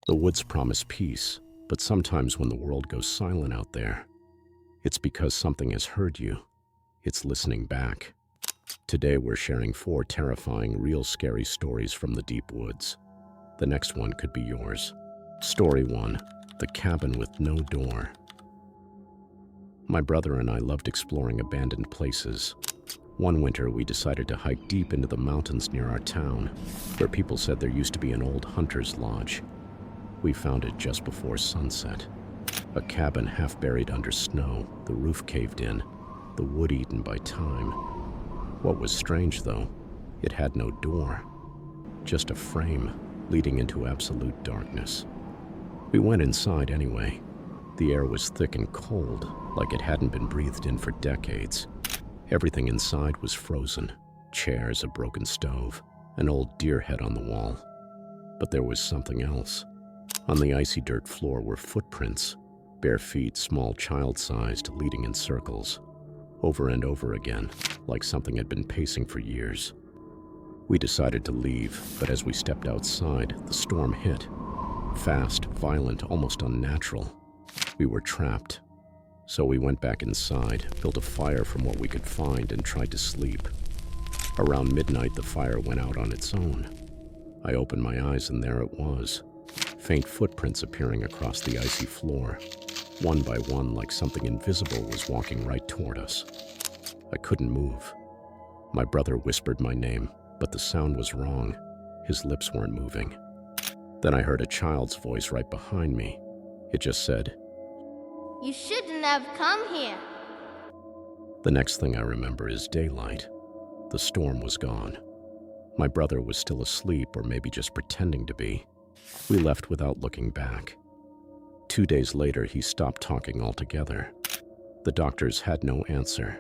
The woods promise peace, but sometimes when the world goes silent out there, it's because something has heard you. It's listening back. Today we're sharing 4 terrifying, real scary stories from the deep woods. The next one could be yours. Story 1. The Cabin with No Door. My brother and I loved exploring abandoned places. One winter, we decided to hike deep into the mountains near our town, where people said there used to be an old hunter's lodge. We found it just before sunset. A cabin half buried under snow, the roof caved in, the wood eaten by time. What was strange, though, it had no door, just a frame leading into absolute darkness. We went inside anyway. The air was thick and cold, like it hadn't been breathed in for decades. Everything inside was frozen. Chairs, a broken stove, an old deer head on the wall. But there was something else. On the icy dirt floor were footprints, bare feet, small child-sized, leading in circles, over and over again, like something had been pacing for years. We decided to leave, but as we stepped outside, the storm hit. Fast, violent, almost unnatural. We were trapped. So we went back inside, built a fire from what we could find, and tried to sleep. Around midnight, the fire went out on its own. I opened my eyes, and there it was. Faint footprints appearing across the icy floor. One by one, like something invisible was walking right toward us. I couldn't move. My brother whispered my name, but the sound was wrong. His lips weren't moving. Then I heard a child's voice right behind me. It just said, "You shouldn't have come here." The next thing I remember is daylight. The storm was gone. My brother was still asleep, or maybe just pretending to be. We left without looking back. 2 days later, he stopped talking altogether. The doctors had no answer.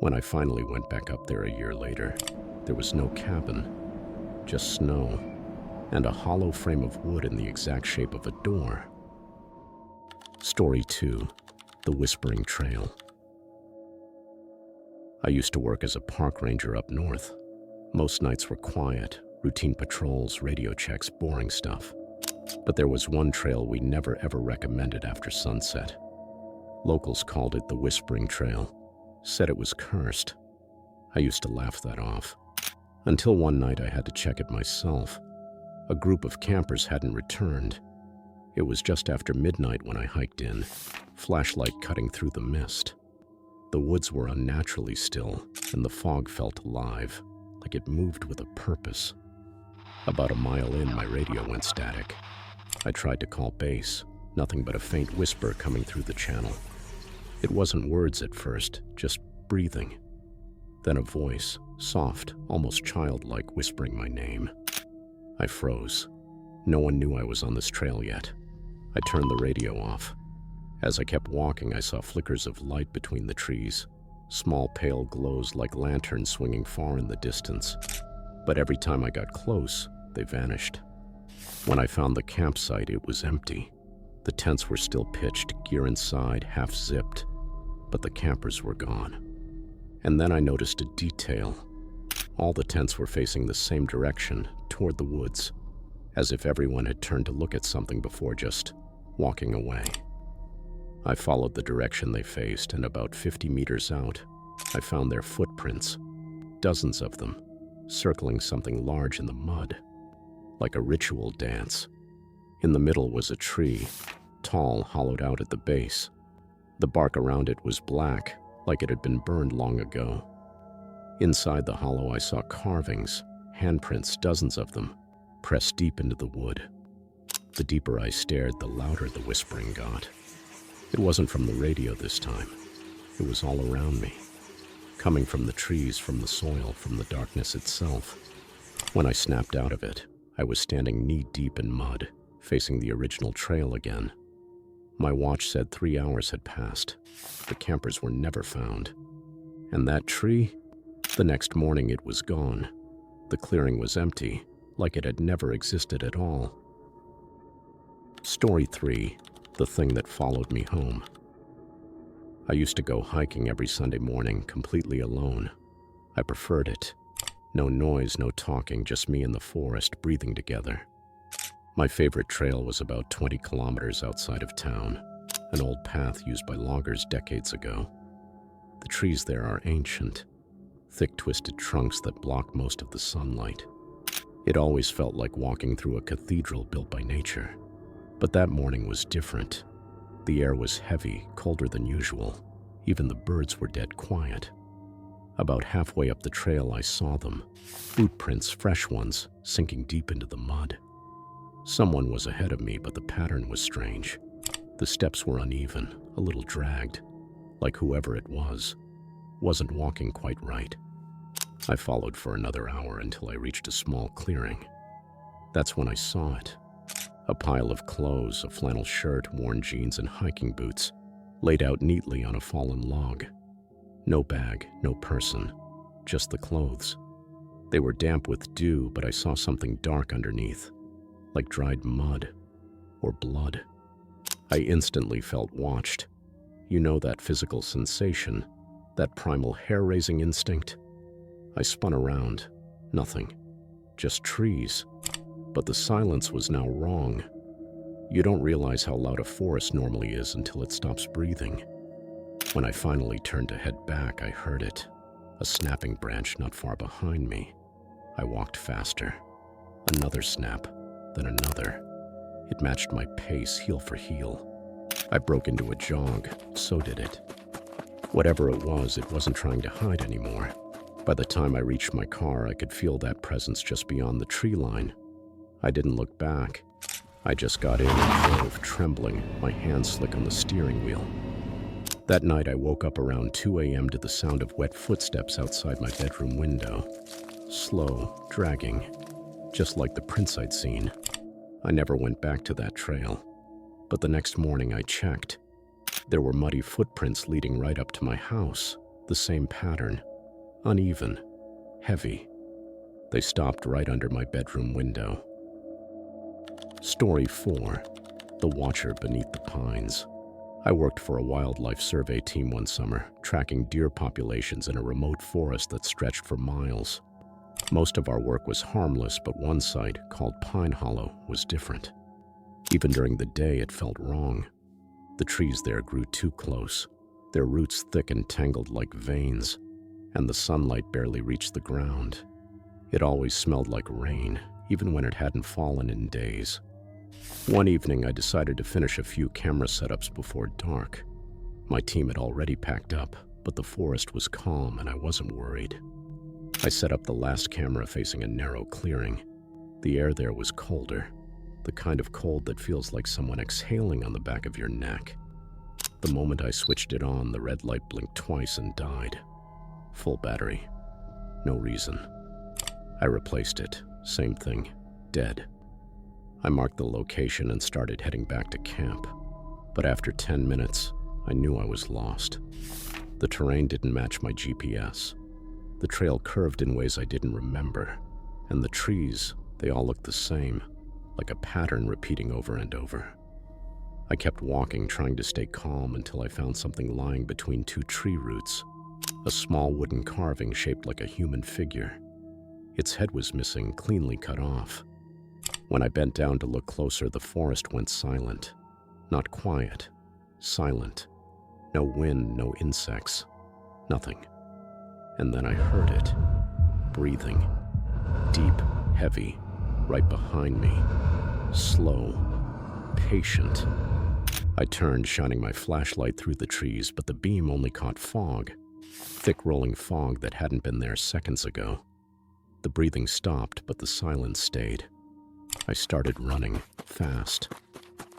When I finally went back up there a year later, there was no cabin, just snow, and a hollow frame of wood in the exact shape of a door. Story 2. The Whispering Trail. I used to work as a park ranger up north. Most nights were quiet, routine patrols, radio checks, boring stuff. But there was one trail we never ever recommended after sunset. Locals called it the Whispering Trail, said it was cursed. I used to laugh that off. Until one night I had to check it myself. A group of campers hadn't returned. It was just after midnight when I hiked in, flashlight cutting through the mist. The woods were unnaturally still, and the fog felt alive, like it moved with a purpose. About a mile in, my radio went static. I tried to call base, nothing but a faint whisper coming through the channel. It wasn't words at first, just breathing. Then a voice, soft, almost childlike, whispering my name. I froze. No one knew I was on this trail yet. I turned the radio off. As I kept walking, I saw flickers of light between the trees, small pale glows like lanterns swinging far in the distance. But every time I got close, they vanished. When I found the campsite, it was empty. The tents were still pitched, gear inside, half zipped, but the campers were gone. And then I noticed a detail. All the tents were facing the same direction, toward the woods, as if everyone had turned to look at something before just walking away. I followed the direction they faced, and about 50 meters out, I found their footprints, dozens of them, circling something large in the mud, like a ritual dance. In the middle was a tree, tall, hollowed out at the base. The bark around it was black, like it had been burned long ago. Inside the hollow, I saw carvings, handprints, dozens of them, pressed deep into the wood. The deeper I stared, the louder the whispering got. It wasn't from the radio this time. It was all around me, coming from the trees, from the soil, from the darkness itself. When I snapped out of it, I was standing knee-deep in mud, facing the original trail again. My watch said 3 hours had passed. The campers were never found. And that tree? The next morning it was gone. The clearing was empty, like it had never existed at all. Story 3. The Thing That Followed Me Home. I used to go hiking every Sunday morning, completely alone. I preferred it. No noise, no talking, just me and the forest breathing together. My favorite trail was about 20 kilometers outside of town, an old path used by loggers decades ago. The trees there are ancient, thick twisted trunks that block most of the sunlight. It always felt like walking through a cathedral built by nature. But that morning was different. The air was heavy, colder than usual. Even the birds were dead quiet. About halfway up the trail, I saw them, boot prints, fresh ones, sinking deep into the mud. Someone was ahead of me, but the pattern was strange. The steps were uneven, a little dragged, like whoever it was wasn't walking quite right. I followed for another hour until I reached a small clearing. That's when I saw it. A pile of clothes, a flannel shirt, worn jeans, and hiking boots, laid out neatly on a fallen log. No bag, no person, just the clothes. They were damp with dew, but I saw something dark underneath, like dried mud or blood. I instantly felt watched. You know that physical sensation, that primal hair-raising instinct? I spun around. Nothing. Just trees. But the silence was now wrong. You don't realize how loud a forest normally is until it stops breathing. When I finally turned to head back, I heard it. A snapping branch not far behind me. I walked faster. Another snap, then another. It matched my pace, heel for heel. I broke into a jog. So did it. Whatever it wasn't trying to hide anymore. By the time I reached my car, I could feel that presence just beyond the tree line. I didn't look back. I just got in and drove, trembling, my hands slick on the steering wheel. That night, I woke up around 2 a.m. to the sound of wet footsteps outside my bedroom window. Slow, dragging, just like the prints I'd seen. I never went back to that trail. But the next morning, I checked. There were muddy footprints leading right up to my house. The same pattern. Uneven. Heavy. They stopped right under my bedroom window. Story 4. The Watcher Beneath the Pines. I worked for a wildlife survey team one summer, tracking deer populations in a remote forest that stretched for miles. Most of our work was harmless, but one site, called Pine Hollow, was different. Even during the day, it felt wrong. The trees there grew too close, their roots thick and tangled like veins, and the sunlight barely reached the ground. It always smelled like rain, even when it hadn't fallen in days. One evening, I decided to finish a few camera setups before dark. My team had already packed up, but the forest was calm and I wasn't worried. I set up the last camera facing a narrow clearing. The air there was colder, the kind of cold that feels like someone exhaling on the back of your neck. The moment I switched it on, the red light blinked twice and died. Full battery. No reason. I replaced it. Same thing. Dead. I marked the location and started heading back to camp. But after 10 minutes, I knew I was lost. The terrain didn't match my GPS. The trail curved in ways I didn't remember. And the trees, they all looked the same, like a pattern repeating over and over. I kept walking, trying to stay calm until I found something lying between two tree roots. A small wooden carving shaped like a human figure. Its head was missing, cleanly cut off. When I bent down to look closer, the forest went silent. Not quiet, silent. No wind, no insects, nothing. And then I heard it, breathing. Deep, heavy, right behind me. Slow, patient. I turned, shining my flashlight through the trees, but the beam only caught fog. Thick rolling fog that hadn't been there seconds ago. The breathing stopped, but the silence stayed. I started running, fast.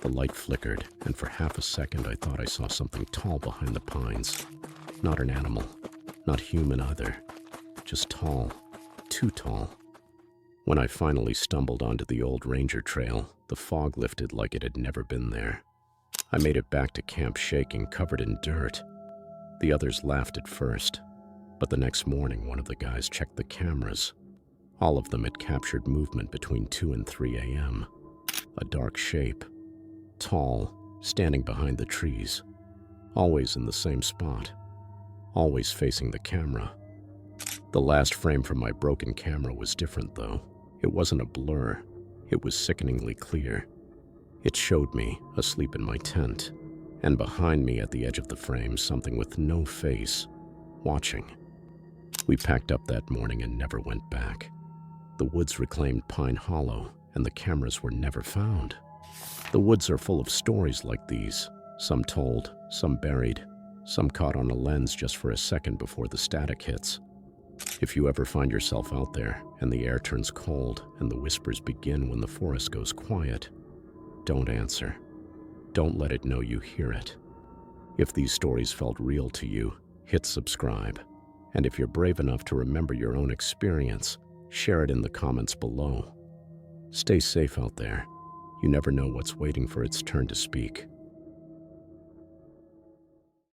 The light flickered, and for half a second I thought I saw something tall behind the pines. Not an animal, not human either. Just tall, too tall. When I finally stumbled onto the old ranger trail, the fog lifted like it had never been there. I made it back to camp shaking, covered in dirt. The others laughed at first, but the next morning one of the guys checked the cameras. All of them had captured movement between 2 and 3 a.m. A dark shape, tall, standing behind the trees, always in the same spot, always facing the camera. The last frame from my broken camera was different though. It wasn't a blur. It was sickeningly clear. It showed me, asleep in my tent, and behind me at the edge of the frame, something with no face, watching. We packed up that morning and never went back. The woods reclaimed Pine Hollow, and the cameras were never found. The woods are full of stories like these, some told, some buried, some caught on a lens just for a second before the static hits. If you ever find yourself out there and the air turns cold and the whispers begin when the forest goes quiet, don't answer. Don't let it know you hear it. If these stories felt real to you, hit subscribe. And if you're brave enough to remember your own experience, share it in the comments below. Stay safe out there. You never know what's waiting for its turn to speak.